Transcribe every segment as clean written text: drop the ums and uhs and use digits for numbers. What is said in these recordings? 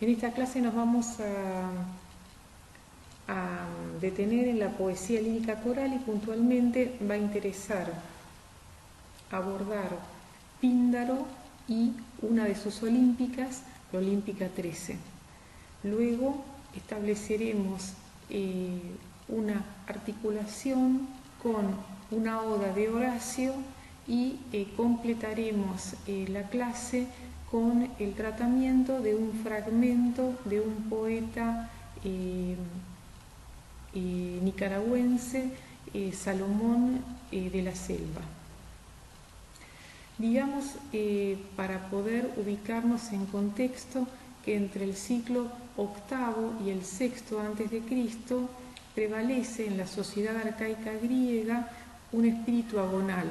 En esta clase nos vamos a detener en la poesía lírica coral y puntualmente va a interesar abordar Píndaro y una de sus olímpicas, la Olímpica 13. Luego estableceremos una articulación con una oda de Horacio y completaremos la clase con el tratamiento de un fragmento de un poeta nicaragüense, Salomón de la Selva. Digamos, para poder ubicarnos en contexto, que entre el siglo VIII y el VI a.C. prevalece en la sociedad arcaica griega un espíritu agonal.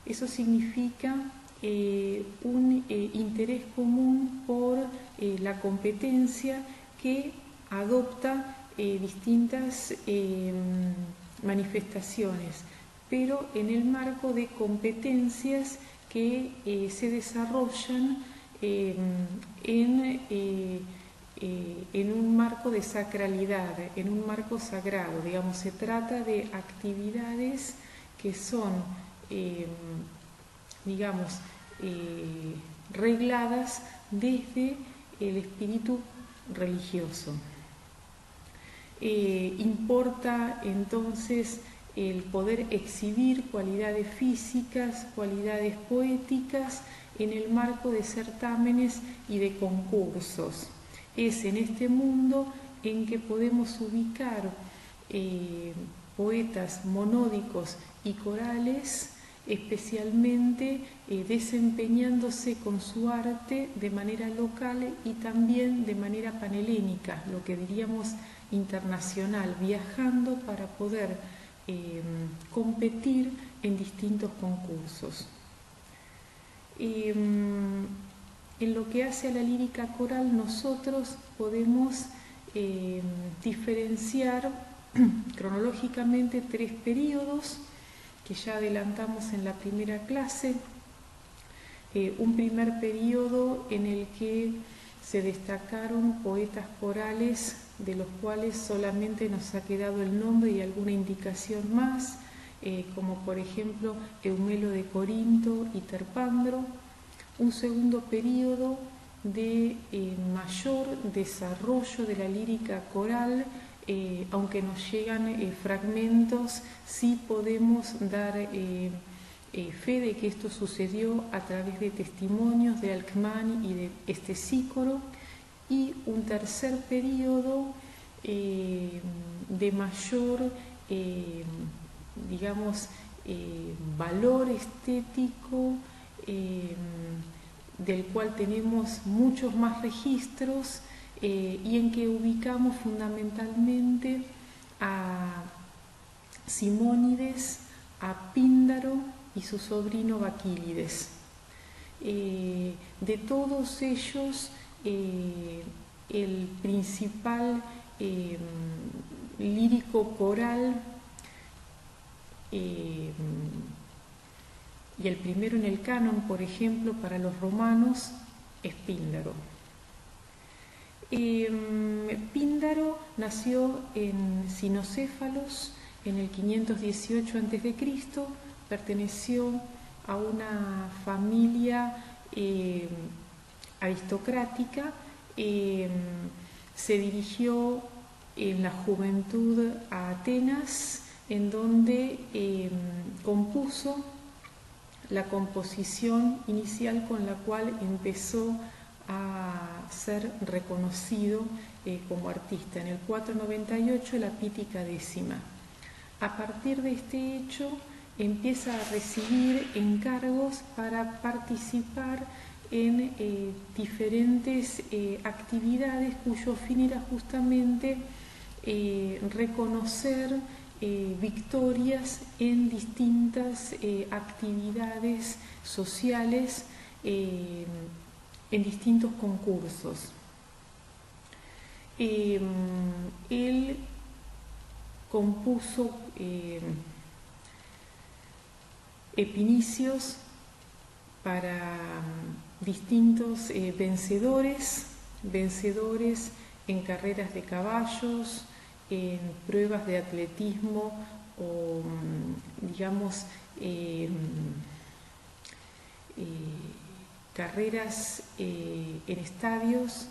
Eso significa un interés común por la competencia que adopta distintas manifestaciones, pero en el marco de competencias que se desarrollan en un marco de sacralidad, en un marco sagrado. Digamos, se trata de actividades que son, regladas desde el espíritu religioso. Importa entonces el poder exhibir cualidades físicas, cualidades poéticas en el marco de certámenes y de concursos. Es en este mundo en que podemos ubicar poetas monódicos y corales, especialmente desempeñándose con su arte de manera local y también de manera panhelénica, lo que diríamos internacional, viajando para poder competir en distintos concursos. En lo que hace a la lírica coral, nosotros podemos diferenciar cronológicamente tres periodos que ya adelantamos en la primera clase. Un primer periodo en el que se destacaron poetas corales, de los cuales solamente nos ha quedado el nombre y alguna indicación más, como por ejemplo Eumelo de Corinto y Terpandro. Un segundo periodo de mayor desarrollo de la lírica coral, aunque nos llegan fragmentos, sí podemos dar fe de que esto sucedió a través de testimonios de Alcmán y de Estesícoro. Y un tercer periodo de mayor, valor estético, del cual tenemos muchos más registros y en que ubicamos fundamentalmente a Simónides, a Píndaro y su sobrino Baquílides. De todos ellos, el principal lírico coral y el primero en el canon, por ejemplo, para los romanos, es Píndaro. Píndaro nació en Cinocéfalos en el 518 a.C., perteneció a una familia aristocrática, se dirigió en la juventud a Atenas, en donde compuso la composición inicial con la cual empezó a ser reconocido como artista. En el 498, la Pítica Décima. A partir de este hecho, empieza a recibir encargos para participar en diferentes actividades cuyo fin era justamente reconocer victorias en distintas actividades sociales, en distintos concursos. Él compuso epinicios para distintos vencedores vencedores en carreras de caballos, en pruebas de atletismo o, digamos, carreras en estadios,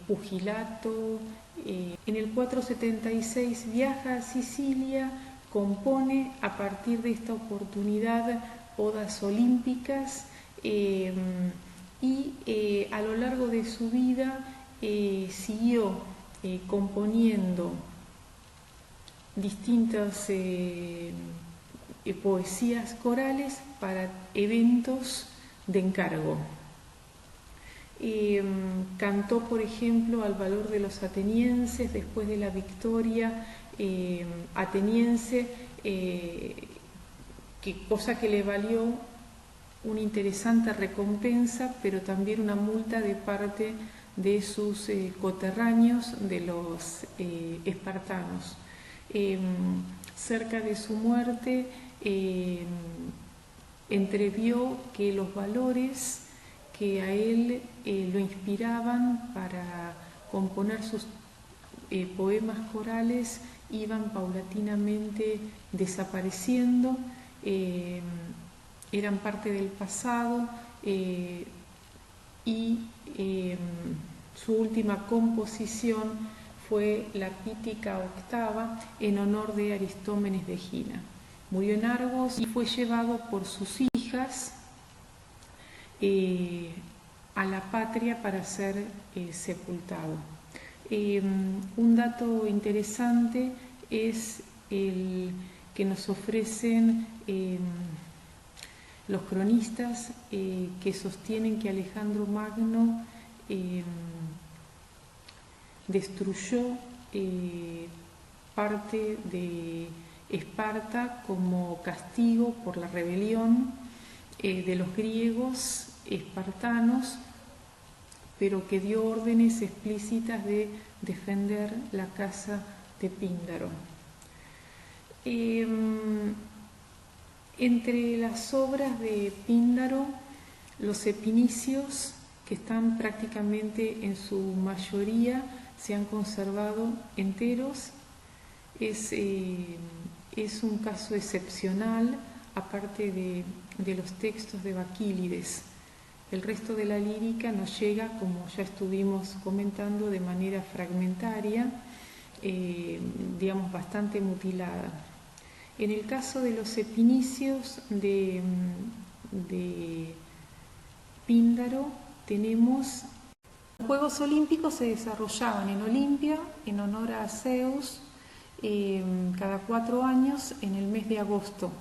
pugilato. En el 476 viaja a Sicilia, compone a partir de esta oportunidad odas olímpicas y a lo largo de su vida siguió componiendo distintas poesías corales para eventos de encargo. Cantó, por ejemplo, al valor de los atenienses después de la victoria ateniense, cosa que le valió una interesante recompensa, pero también una multa de parte de sus coterráneos, de los espartanos. Cerca de su muerte entrevió que los valores que a él lo inspiraban para componer sus poemas corales iban paulatinamente desapareciendo, eran parte del pasado y su última composición fue la Pítica Octava en honor de Aristómenes de Egina. Murió en Argos y fue llevado por sus hijas a la patria para ser sepultado. Un dato interesante es el que nos ofrecen los cronistas que sostienen que Alejandro Magno destruyó parte de Esparta como castigo por la rebelión de los griegos espartanos, pero que dio órdenes explícitas de defender la casa de Píndaro. Entre las obras de Píndaro, los epinicios, que están prácticamente en su mayoría, se han conservado enteros. Es un caso excepcional, aparte de los textos de Baquílides. El resto de la lírica nos llega, como ya estuvimos comentando, de manera fragmentaria, digamos, bastante mutilada. En el caso de los epinicios de Píndaro, tenemos los Juegos Olímpicos se desarrollaban en Olimpia en honor a Zeus cada 4 años en el mes de agosto.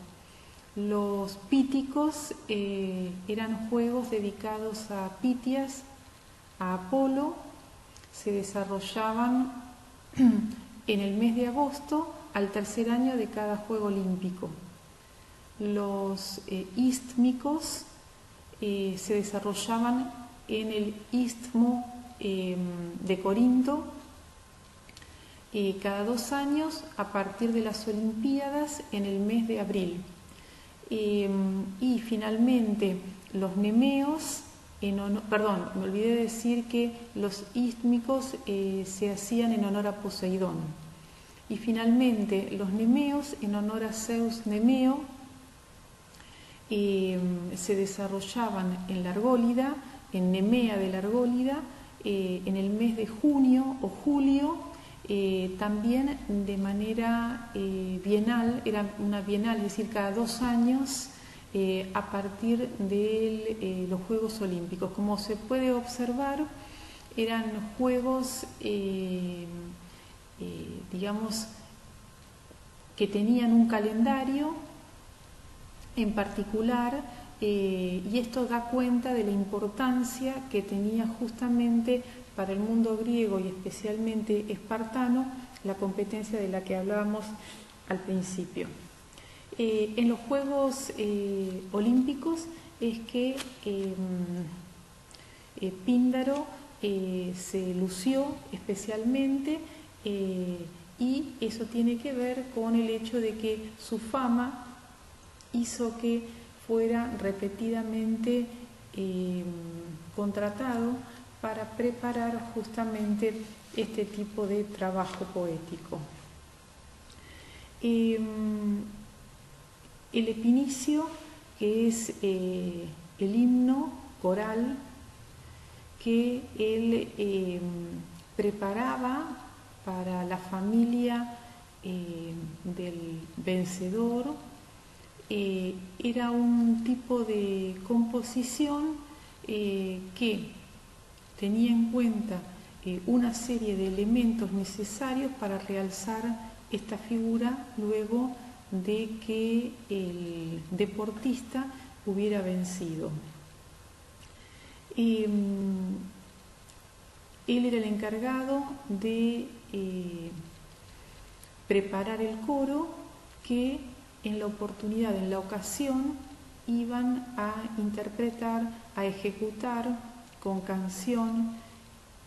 Los píticos eran juegos dedicados a Pitias, a Apolo, se desarrollaban en el mes de agosto al tercer año de cada juego olímpico. Los istmicos se desarrollaban en el istmo de Corinto cada 2 años a partir de las Olimpiadas en el mes de abril. Y finalmente los nemeos, me olvidé de decir que los istmicos se hacían en honor a Poseidón. Y finalmente los nemeos, en honor a Zeus Nemeo, se desarrollaban en la Argólida, en Nemea de la Argólida, en el mes de junio o julio, también de manera bienal, era una bienal, es decir, cada 2 años a partir de los Juegos Olímpicos. Como se puede observar, eran juegos, digamos, que tenían un calendario en particular, y esto da cuenta de la importancia que tenía justamente para el mundo griego y especialmente espartano la competencia de la que hablábamos al principio. En los Juegos Olímpicos es que Píndaro se lució especialmente, y eso tiene que ver con el hecho de que su fama hizo que fuera repetidamente contratado para preparar justamente este tipo de trabajo poético. El epinicio, que es el himno coral que él preparaba para la familia del vencedor, era un tipo de composición que tenía en cuenta una serie de elementos necesarios para realzar esta figura luego de que el deportista hubiera vencido. Él era el encargado de preparar el coro que en la oportunidad, en la ocasión, iban a interpretar, a ejecutar con canción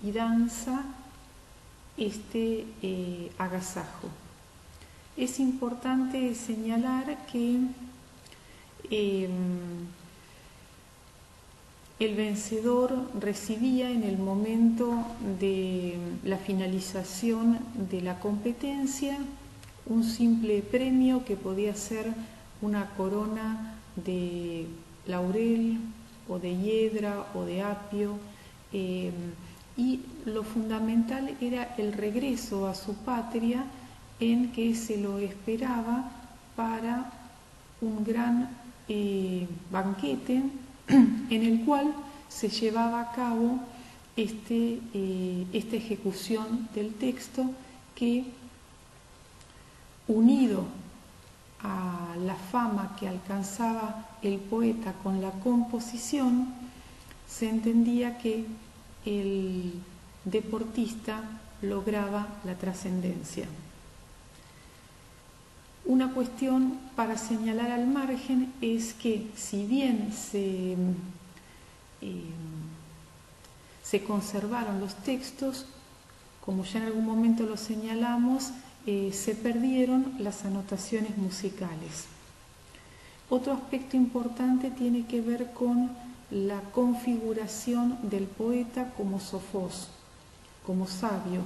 y danza este agasajo. Es importante señalar que el vencedor recibía en el momento de la finalización de la competencia un simple premio que podía ser una corona de laurel o de hiedra o de apio, y lo fundamental era el regreso a su patria, en que se lo esperaba para un gran banquete en el cual se llevaba a cabo esta ejecución del texto que, unido a la fama que alcanzaba el poeta con la composición, se entendía que el deportista lograba la trascendencia. Una cuestión para señalar al margen es que, si bien se conservaron los textos, como ya en algún momento lo señalamos, se perdieron las anotaciones musicales. Otro aspecto importante tiene que ver con la configuración del poeta como sofós, como sabio.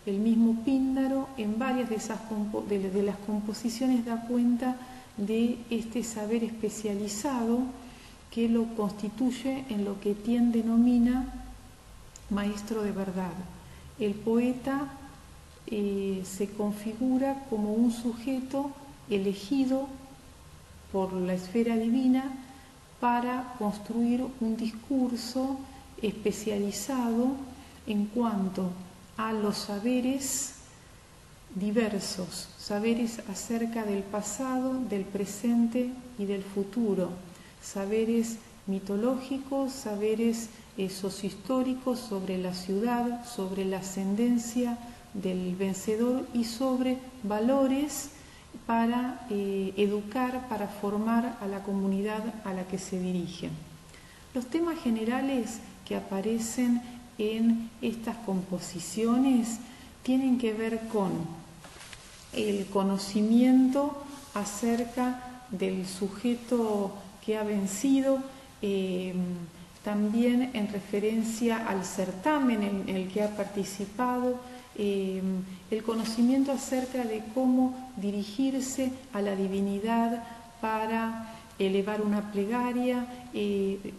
El mismo Píndaro en varias de las composiciones da cuenta de este saber especializado que lo constituye en lo que Tien denomina maestro de verdad. El poeta se configura como un sujeto elegido por la esfera divina para construir un discurso especializado en cuanto a los saberes diversos, saberes acerca del pasado, del presente y del futuro, saberes mitológicos, saberes sociohistóricos sobre la ciudad, sobre la ascendencia del vencedor y sobre valores para educar, para formar a la comunidad a la que se dirigen. Los temas generales que aparecen en estas composiciones tienen que ver con el conocimiento acerca del sujeto que ha vencido, también en referencia al certamen en el que ha participado, el conocimiento acerca de cómo dirigirse a la divinidad para elevar una plegaria,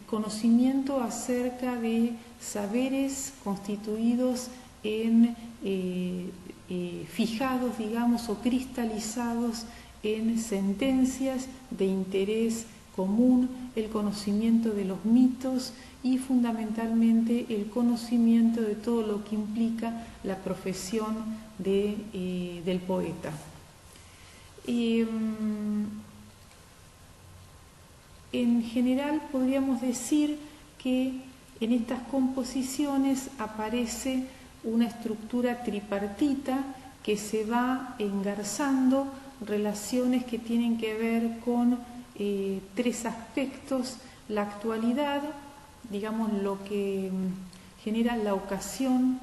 conocimiento acerca de saberes constituidos en fijados, digamos, o cristalizados en sentencias de interés común, el conocimiento de los mitos y fundamentalmente el conocimiento de todo lo que implica la profesión del poeta. En general podríamos decir que en estas composiciones aparece una estructura tripartita que se va engarzando, relaciones que tienen que ver con tres aspectos: la actualidad, digamos, lo que genera la ocasión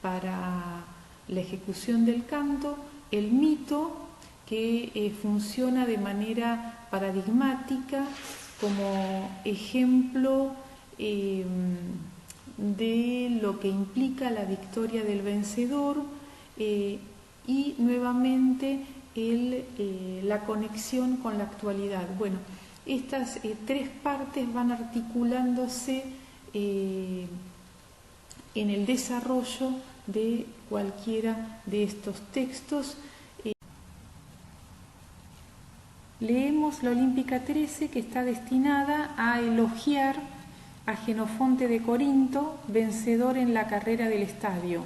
para la ejecución del canto; el mito, que funciona de manera paradigmática como ejemplo de lo que implica la victoria del vencedor y nuevamente la conexión con la actualidad. Bueno, estas tres partes van articulándose en el desarrollo de cualquiera de estos textos. Leemos la Olímpica 13, que está destinada a elogiar a Jenofonte de Corinto, vencedor en la carrera del estadio,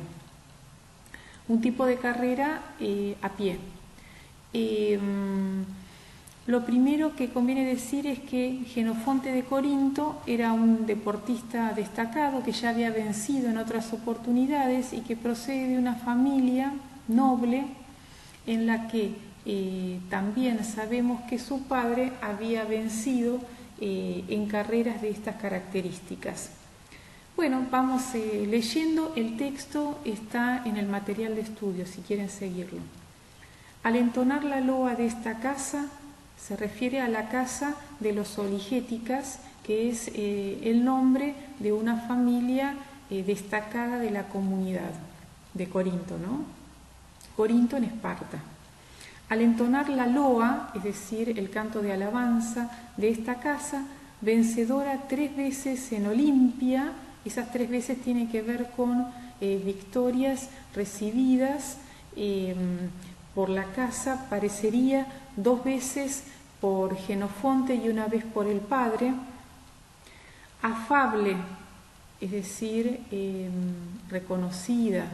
un tipo de carrera a pie. Lo primero que conviene decir es que Jenofonte de Corinto era un deportista destacado que ya había vencido en otras oportunidades y que procede de una familia noble en la que también sabemos que su padre había vencido en carreras de estas características. Bueno, vamos leyendo. El texto está en el material de estudio, si quieren seguirlo. Al entonar la loa de esta casa, se refiere a la casa de los Oligéticas, que es el nombre de una familia destacada de la comunidad de Corinto, ¿no? Corinto en Esparta. Al entonar la loa, es decir, el canto de alabanza de esta casa, vencedora 3 veces en Olimpia, esas 3 veces tienen que ver con victorias recibidas por la casa, parecería 2 veces por Jenofonte y 1 vez por el padre. Afable, es decir, reconocida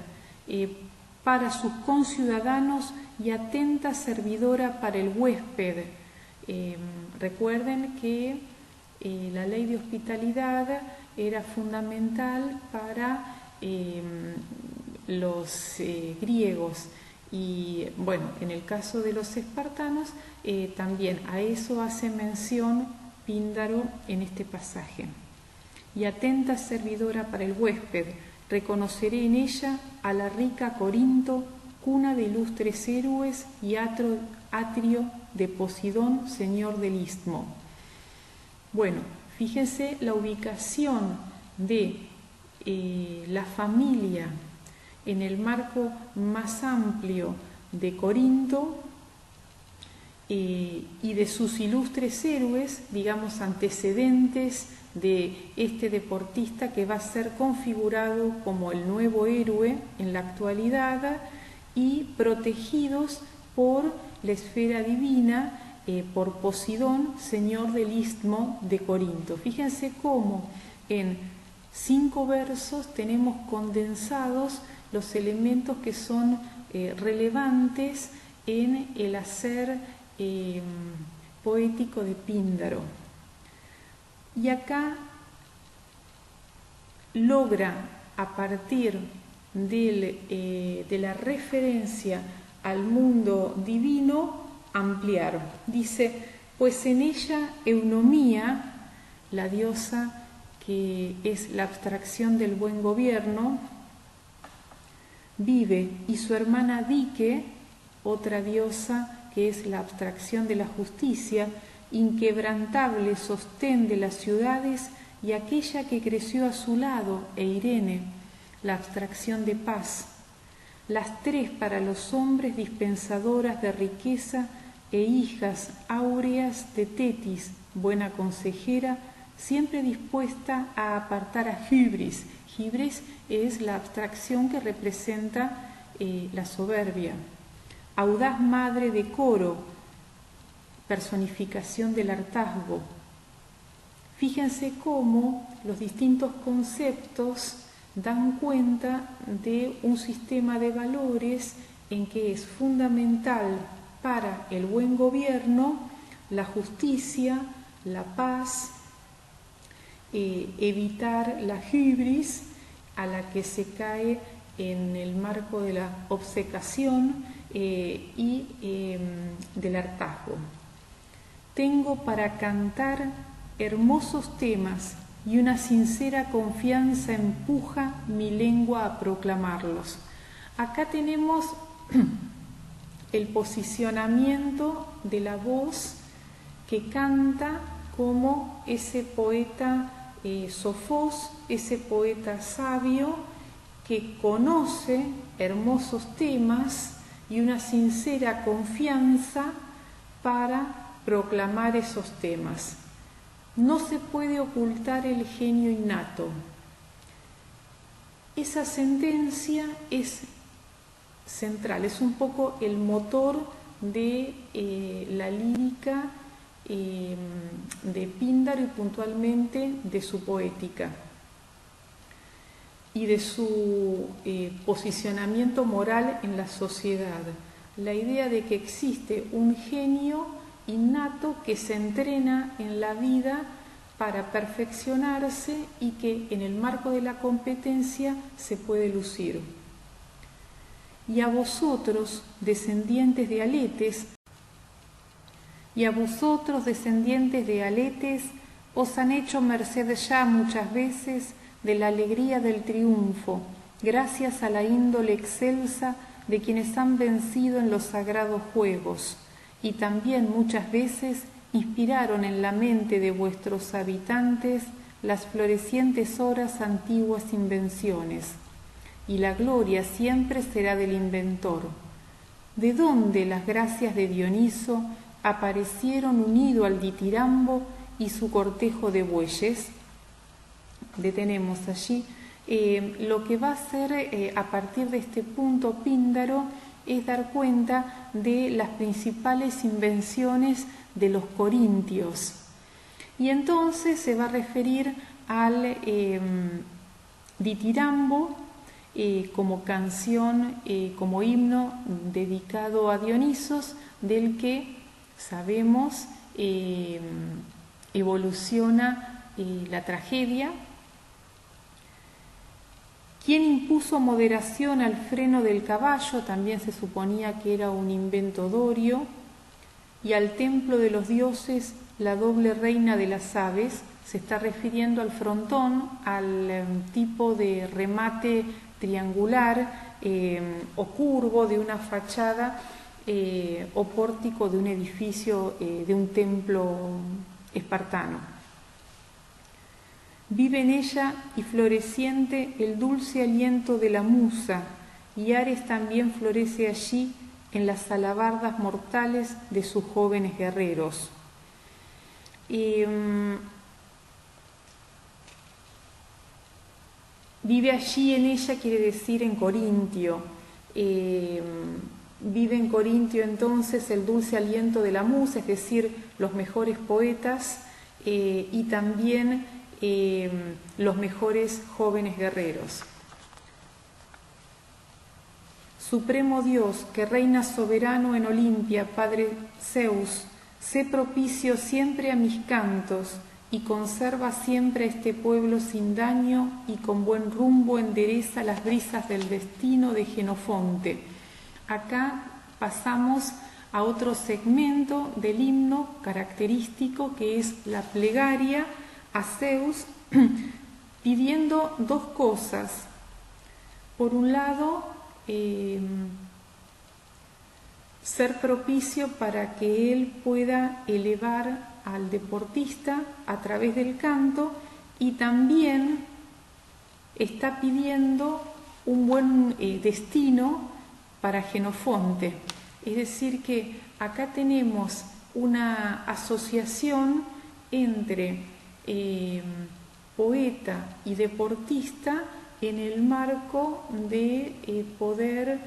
para sus conciudadanos y atenta servidora para el huésped. Recuerden que la ley de hospitalidad era fundamental para los griegos. Y bueno, en el caso de los espartanos, también a eso hace mención Píndaro en este pasaje. Y atenta servidora para el huésped, reconoceré en ella a la rica Corinto, cuna de ilustres héroes y atrio de Posidón, señor del Istmo. Bueno, fíjense la ubicación de la familia en el marco más amplio de Corinto y de sus ilustres héroes, digamos, antecedentes de este deportista que va a ser configurado como el nuevo héroe en la actualidad y protegidos por la esfera divina, por Posidón, señor del Istmo de Corinto. Fíjense cómo en 5 versos tenemos condensados los elementos que son relevantes en el hacer poético de Píndaro. Y acá logra, a partir de la referencia al mundo divino, ampliar. Dice, pues en ella Eunomía, la diosa que es la abstracción del buen gobierno, vive, y su hermana Dike, otra diosa que es la abstracción de la justicia, inquebrantable sostén de las ciudades, y aquella que creció a su lado, Eirene, la abstracción de paz. Las 3 para los hombres dispensadoras de riqueza e hijas áureas de Tetis, buena consejera, siempre dispuesta a apartar a Hybris. Hybris es la abstracción que representa la soberbia. Audaz madre de Coro, personificación del hartazgo. Fíjense cómo los distintos conceptos dan cuenta de un sistema de valores en que es fundamental para el buen gobierno la justicia, la paz, evitar la hibris a la que se cae en el marco de la obcecación y del hartazgo. Tengo para cantar hermosos temas y una sincera confianza empuja mi lengua a proclamarlos. Acá tenemos el posicionamiento de la voz que canta como ese poeta Sofós, ese poeta sabio que conoce hermosos temas y una sincera confianza para proclamar esos temas. No se puede ocultar el genio innato. Esa sentencia es central, es un poco el motor de la lírica de Píndaro y puntualmente de su poética y de su posicionamiento moral en la sociedad. La idea de que existe un genio innato que se entrena en la vida para perfeccionarse y que en el marco de la competencia se puede lucir. Y a vosotros, descendientes de Aletes, os han hecho merced ya muchas veces de la alegría del triunfo, gracias a la índole excelsa de quienes han vencido en los sagrados juegos, y también muchas veces inspiraron en la mente de vuestros habitantes las florecientes horas antiguas invenciones, y la gloria siempre será del inventor. ¿De dónde las gracias de Dioniso aparecieron unido al ditirambo y su cortejo de bueyes? Detenemos allí. Lo que va a hacer a partir de este punto Píndaro es dar cuenta de las principales invenciones de los corintios. Y entonces se va a referir al ditirambo como canción, como himno dedicado a Dionisos, del que sabemos evoluciona la tragedia. ¿Quién impuso moderación al freno del caballo? También se suponía que era un invento dorio. Y al templo de los dioses, la doble reina de las aves, se está refiriendo al frontón, al tipo de remate triangular o curvo de una fachada o pórtico de un edificio, de un templo espartano. Vive en ella y floreciente el dulce aliento de la musa, y Ares también florece allí en las alabardas mortales de sus jóvenes guerreros. Vive allí en ella quiere decir en Corintio. Vive en Corintio entonces el dulce aliento de la musa, es decir, los mejores poetas y también los mejores jóvenes guerreros. Supremo Dios, que reinas soberano en Olimpia, Padre Zeus, sé propicio siempre a mis cantos y conserva siempre a este pueblo sin daño y con buen rumbo endereza las brisas del destino de Genofonte. Acá pasamos a otro segmento del himno característico, que es la plegaria a Zeus, pidiendo dos cosas. Por un lado, ser propicio para que él pueda elevar al deportista a través del canto, y también está pidiendo un buen destino para Genofonte. Es decir, que acá tenemos una asociación entre poeta y deportista en el marco de poder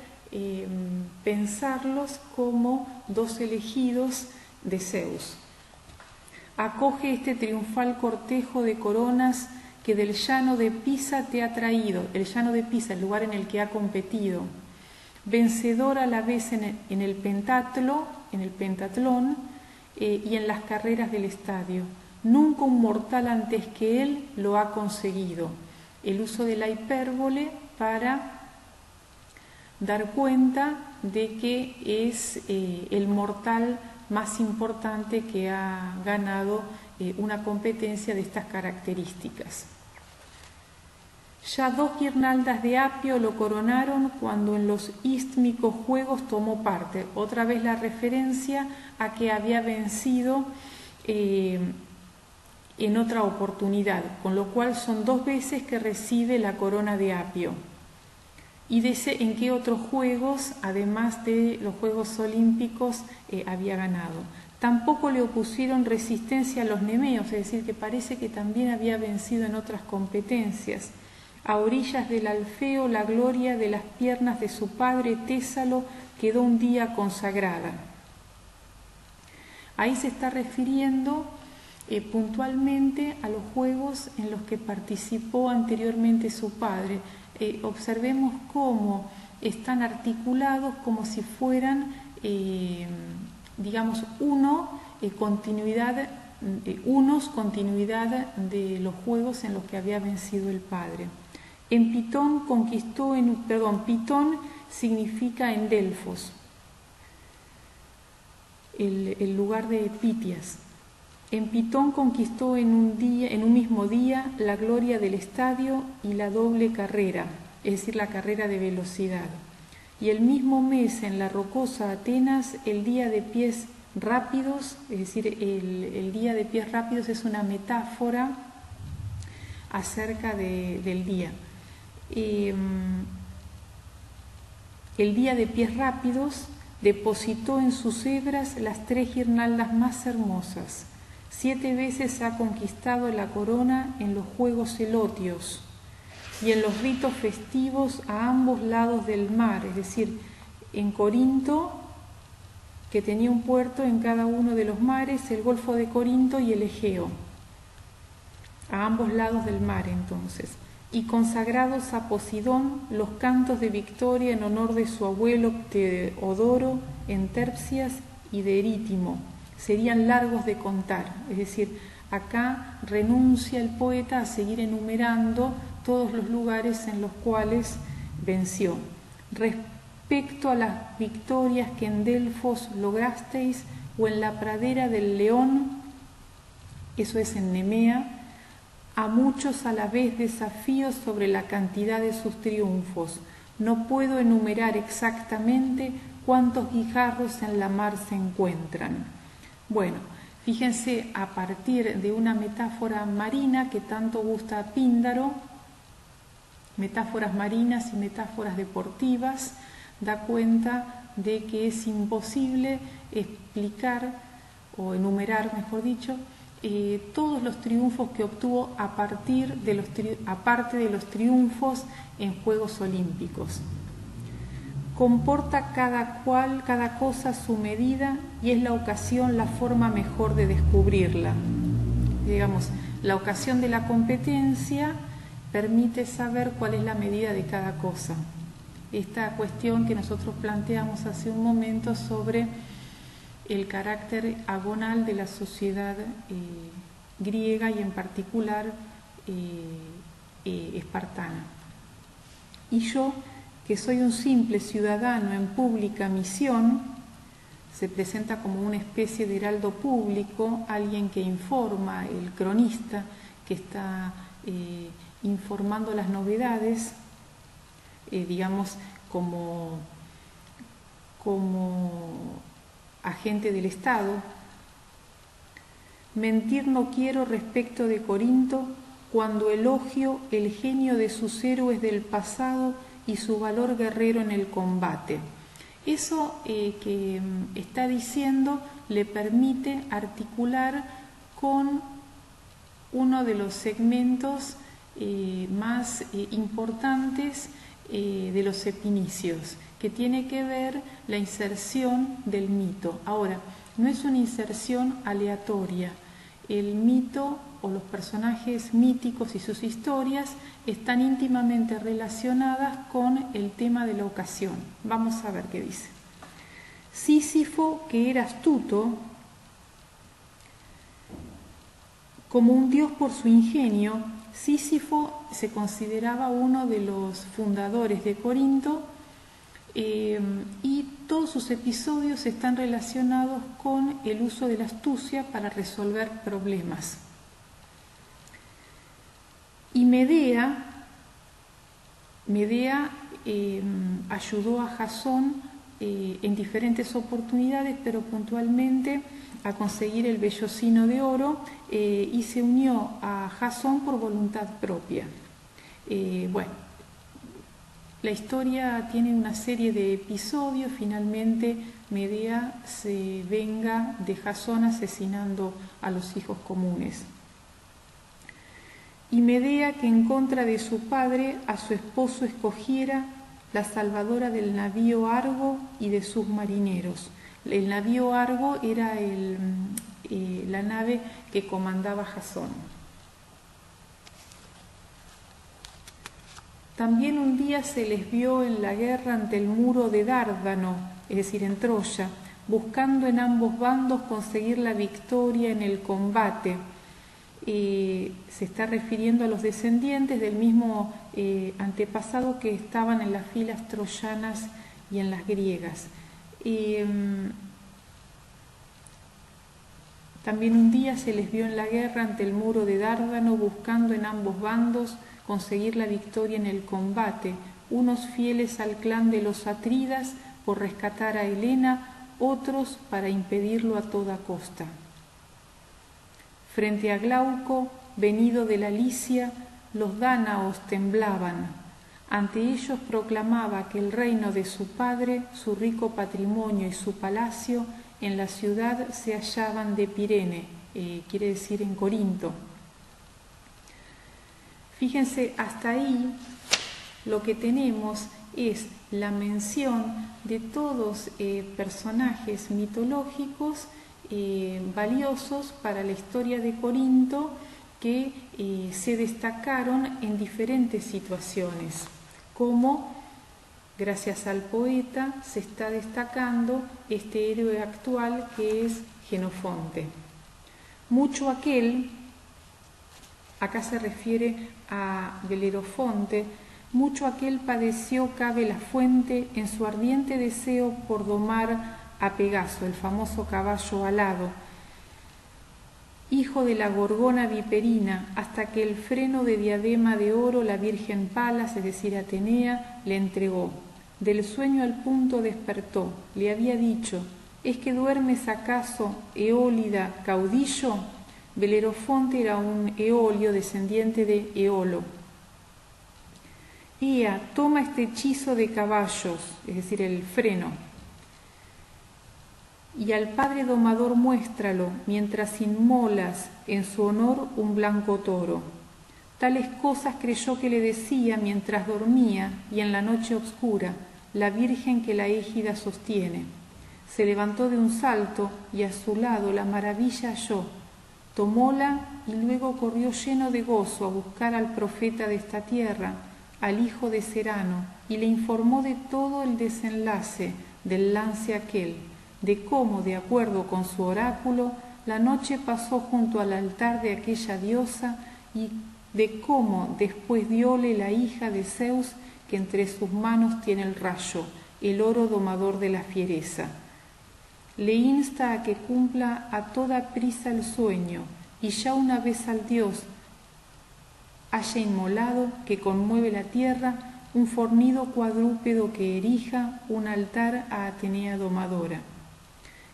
pensarlos como dos elegidos de Zeus. Acoge este triunfal cortejo de coronas que del llano de Pisa te ha traído, el llano de Pisa, el lugar en el que ha competido, vencedor a la vez en el pentatlón y en las carreras del estadio. Nunca un mortal antes que él lo ha conseguido. El uso de la hipérbole para dar cuenta de que es el mortal más importante que ha ganado una competencia de estas características. Ya 2 guirnaldas de apio lo coronaron cuando en los istmicos juegos tomó parte. Otra vez la referencia a que había vencido en otra oportunidad, con lo cual son 2 veces que recibe la corona de Apio. Y dice en qué otros juegos, además de los Juegos Olímpicos, había ganado. Tampoco le opusieron resistencia a los nemeos, es decir, que parece que también había vencido en otras competencias. A orillas del Alfeo, la gloria de las piernas de su padre Tésalo quedó un día consagrada. Ahí se está refiriendo puntualmente a los juegos en los que participó anteriormente su padre. Observemos cómo están articulados como si fueran, digamos, continuidad de los juegos en los que había vencido el padre. En Pitón Pitón significa en Delfos, el lugar de Pitias. En Pitón conquistó en un mismo día la gloria del estadio y la doble carrera, es decir, la carrera de velocidad. Y el mismo mes en la rocosa Atenas, el día de pies rápidos, es decir, el día de pies rápidos es una metáfora acerca del día. El día de pies rápidos depositó en sus hebras las 3 guirnaldas más hermosas. 7 veces ha conquistado la corona en los Juegos Elotios y en los ritos festivos a ambos lados del mar, es decir, en Corinto, que tenía un puerto en cada uno de los mares, el Golfo de Corinto y el Egeo, a ambos lados del mar entonces, y consagrados a Posidón los cantos de victoria en honor de su abuelo Teodoro en Terpsias y de Erítimo. Serían largos de contar, es decir, acá renuncia el poeta a seguir enumerando todos los lugares en los cuales venció. Respecto a las victorias que en Delfos lograsteis o en la pradera del León, eso es en Nemea, a muchos a la vez desafíos sobre la cantidad de sus triunfos. No puedo enumerar exactamente cuántos guijarros en la mar se encuentran. Bueno, fíjense, a partir de una metáfora marina que tanto gusta a Píndaro, metáforas marinas y metáforas deportivas, da cuenta de que es imposible explicar o enumerar, mejor dicho, todos los triunfos que obtuvo aparte de los triunfos en Juegos Olímpicos. Comporta cada cosa su medida y es la ocasión la forma mejor de descubrirla. Digamos, la ocasión de la competencia permite saber cuál es la medida de cada cosa. Esta cuestión que nosotros planteamos hace un momento sobre el carácter agonal de la sociedad griega y en particular espartana. Y yo, que soy un simple ciudadano en pública misión, se presenta como una especie de heraldo público, alguien que informa, el cronista que está informando las novedades, digamos, como agente del Estado. Mentir no quiero respecto de Corinto cuando elogio el genio de sus héroes del pasado y su valor guerrero en el combate. Eso que está diciendo le permite articular con uno de los segmentos más importantes de los epinicios, que tiene que ver la inserción del mito. Ahora, no es una inserción aleatoria. El mito o los personajes míticos y sus historias están íntimamente relacionadas con el tema de la ocasión. Vamos a ver qué dice. Sísifo, que era astuto, como un dios por su ingenio, Sísifo se consideraba uno de los fundadores de Corinto y todos sus episodios están relacionados con el uso de la astucia para resolver problemas. Y Medea ayudó a Jasón en diferentes oportunidades, pero puntualmente a conseguir el vellocino de oro, y se unió a Jasón por voluntad propia. Bueno, la historia tiene una serie de episodios. Finalmente Medea se venga de Jasón asesinando a los hijos comunes. Y Medea, que en contra de su padre a su esposo escogiera, la salvadora del navío Argo y de sus marineros. El navío Argo era la nave que comandaba Jasón. También un día se les vio en la guerra ante el muro de Dárdano, es decir, en Troya, buscando en ambos bandos conseguir la victoria en el combate. Se está refiriendo a los descendientes del mismo antepasado que estaban en las filas troyanas y en las griegas. También un día se les vio en la guerra ante el muro de Dárdano, buscando en ambos bandos conseguir la victoria en el combate, unos fieles al clan de los Atridas por rescatar a Helena, otros para impedirlo a toda costa. Frente a Glauco, venido de la Licia, los dánaos temblaban. Ante ellos proclamaba que el reino de su padre, su rico patrimonio y su palacio en la ciudad se hallaban de Pirene, quiere decir en Corinto. Fíjense, hasta ahí lo que tenemos es la mención de todos personajes mitológicos valiosos para la historia de Corinto que se destacaron en diferentes situaciones, como gracias al poeta se está destacando este héroe actual que es Jenofonte. Mucho aquel, acá se refiere a Belerofonte, mucho aquel padeció cabe la fuente en su ardiente deseo por domar a Pegaso, el famoso caballo alado, hijo de la gorgona viperina, hasta que el freno de diadema de oro la Virgen Palas, es decir, Atenea, le entregó. Del sueño al punto despertó, le había dicho: ¿es que duermes acaso, Eólida, caudillo? Belerofonte era un eolio descendiente de Eolo. Ea, toma este hechizo de caballos, es decir, el freno, y al padre domador muéstralo, mientras inmolas en su honor un blanco toro. Tales cosas creyó que le decía mientras dormía, y en la noche oscura, la Virgen que la égida sostiene. Se levantó de un salto, y a su lado la maravilla halló. Tomóla y luego corrió lleno de gozo a buscar al profeta de esta tierra, al hijo de Serano, y le informó de todo el desenlace del lance aquel, de cómo, de acuerdo con su oráculo, la noche pasó junto al altar de aquella diosa, y de cómo después diole la hija de Zeus, que entre sus manos tiene el rayo, el oro domador de la fiereza. Le insta a que cumpla a toda prisa el sueño, y ya una vez al dios haya inmolado, que conmueve la tierra, un fornido cuadrúpedo que erija un altar a Atenea domadora.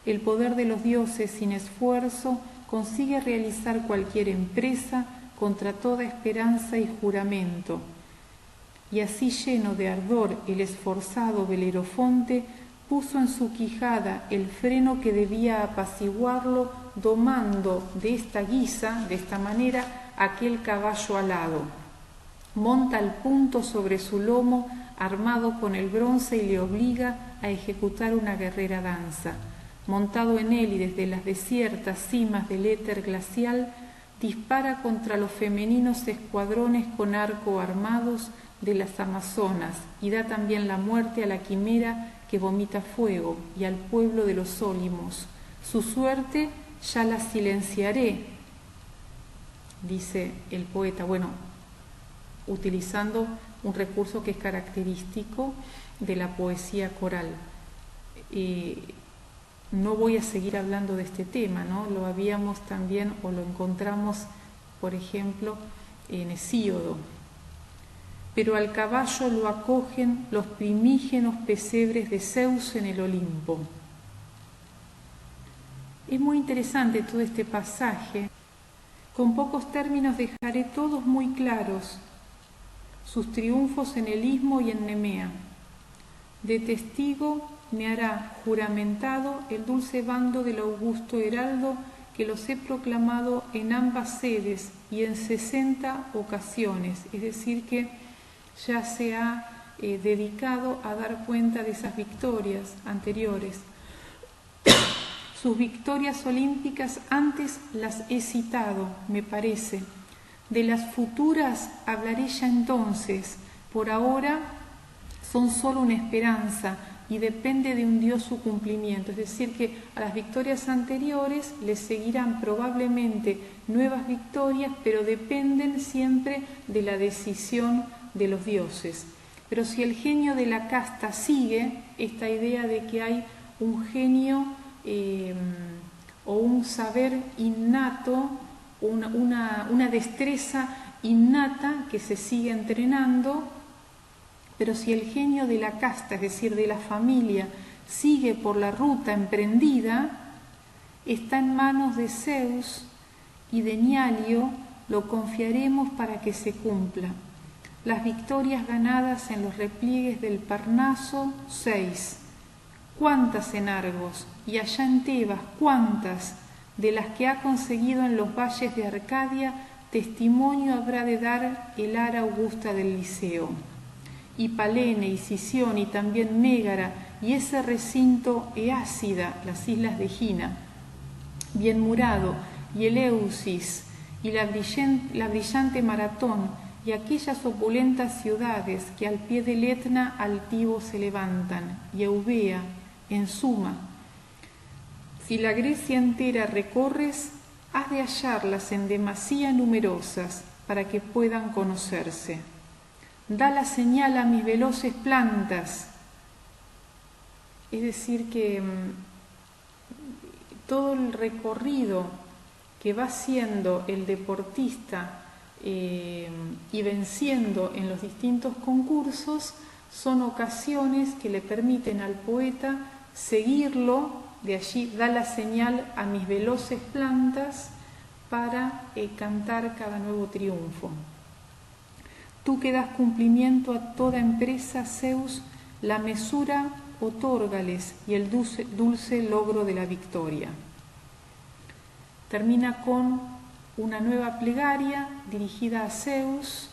El poder de los dioses sin esfuerzo consigue realizar cualquier empresa contra toda esperanza y juramento. Y así, lleno de ardor, el esforzado Belerofonte puso en su quijada el freno que debía apaciguarlo, domando de esta guisa, de esta manera, aquel caballo alado. Monta al punto sobre su lomo, armado con el bronce, y le obliga a ejecutar una guerrera danza. Montado en él y desde las desiertas cimas del éter glacial, dispara contra los femeninos escuadrones con arco armados de las amazonas, y da también la muerte a la quimera que vomita fuego, y al pueblo de los Ólimos. Su suerte ya la silenciaré, dice el poeta, utilizando un recurso que es característico de la poesía coral. No voy a seguir hablando de este tema, ¿no? Lo habíamos también, o lo encontramos, por ejemplo, en Hesíodo. pero al caballo lo acogen los primígenos pesebres de Zeus en el Olimpo. Es muy interesante todo este pasaje. Con pocos términos dejaré todos muy claros sus triunfos en el Istmo y en Nemea. De testigo me hará juramentado el dulce bando del augusto heraldo que los he proclamado en ambas sedes y en 60 ocasiones, es decir que ya se ha dedicado a dar cuenta de esas victorias anteriores. Sus victorias olímpicas antes las he citado, me parece. De las futuras hablaré ya entonces. Por ahora son solo una esperanza y depende de un Dios su cumplimiento. Es decir, que a las victorias anteriores les seguirán probablemente nuevas victorias, pero dependen siempre de la decisión de los dioses. Pero si el genio de la casta sigue, esta idea de que hay un genio o un saber innato, una destreza innata que se sigue entrenando, pero si el genio de la casta, es decir, de la familia, sigue por la ruta emprendida, está en manos de Zeus y de Nialio, lo confiaremos para que se cumpla. Las victorias ganadas en los repliegues del Parnaso, 6. ¿Cuántas en Argos? Y allá en Tebas, ¿cuántas? De las que ha conseguido en los valles de Arcadia, testimonio habrá de dar el ara augusta del Liceo. Y Palene, y Sición, y también Mégara, y ese recinto Eácida, las islas de Gina, bien murado, y Eleusis, y la brillante Maratón, y aquellas opulentas ciudades que al pie del Etna altivo se levantan, y Eubea, en suma. Si la Grecia entera recorres, has de hallarlas en demasía numerosas para que puedan conocerse. Da la señal a mis veloces plantas. Es decir que todo el recorrido que va haciendo el deportista y venciendo en los distintos concursos son ocasiones que le permiten al poeta seguirlo. De allí da la señal a mis veloces plantas para cantar cada nuevo triunfo. Tú que das cumplimiento a toda empresa, Zeus, la mesura otórgales y el dulce logro de la victoria. Termina con una nueva plegaria dirigida a Zeus.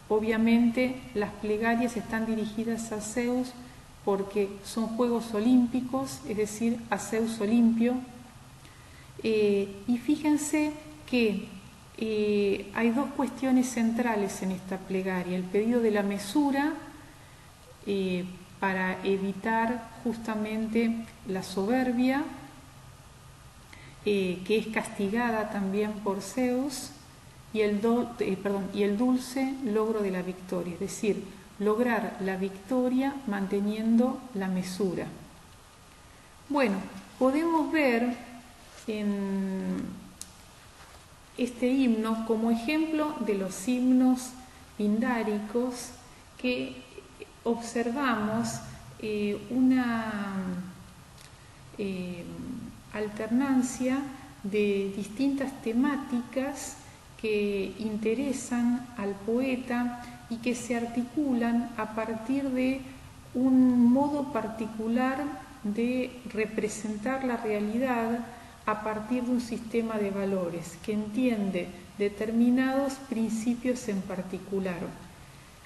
Obviamente las plegarias están dirigidas a Zeus porque son Juegos Olímpicos, es decir, a Zeus Olimpio. Y fíjense que hay dos cuestiones centrales en esta plegaria. El pedido de la mesura para evitar justamente la soberbia, que es castigada también por Zeus, y el dulce logro de la victoria, es decir, lograr la victoria manteniendo la mesura. Bueno, podemos ver en este himno como ejemplo de los himnos pindáricos que observamos una alternancia de distintas temáticas que interesan al poeta y que se articulan a partir de un modo particular de representar la realidad a partir de un sistema de valores que entiende determinados principios en particular.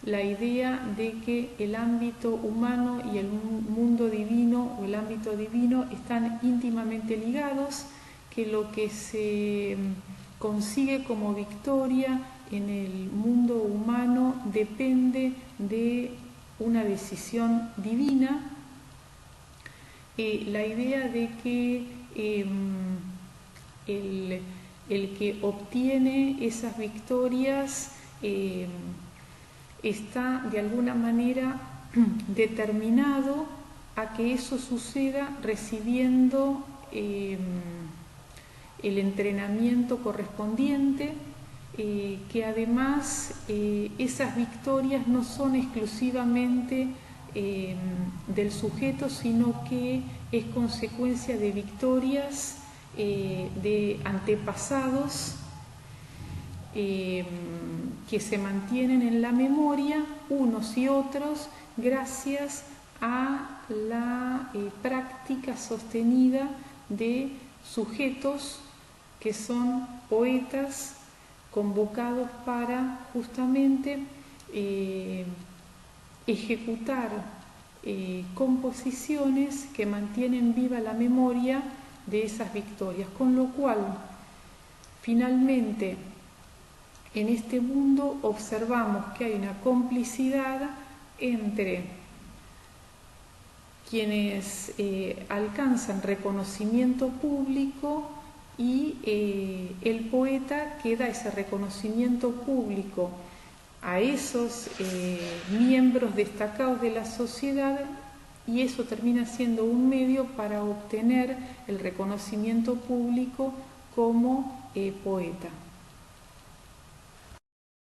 La idea de que el ámbito humano y el mundo divino o el ámbito divino están íntimamente ligados, que lo que se consigue como victoria en el mundo humano depende de una decisión divina. La idea de que el que obtiene esas victorias está de alguna manera determinado a que eso suceda recibiendo el entrenamiento correspondiente que además esas victorias no son exclusivamente del sujeto, sino que es consecuencia de victorias de antepasados que se mantienen en la memoria, unos y otros, gracias a la práctica sostenida de sujetos que son poetas convocados para justamente ejecutar composiciones que mantienen viva la memoria de esas victorias, con lo cual finalmente en este mundo observamos que hay una complicidad entre quienes alcanzan reconocimiento público y el poeta que da ese reconocimiento público a esos miembros destacados de la sociedad, y eso termina siendo un medio para obtener el reconocimiento público como poeta.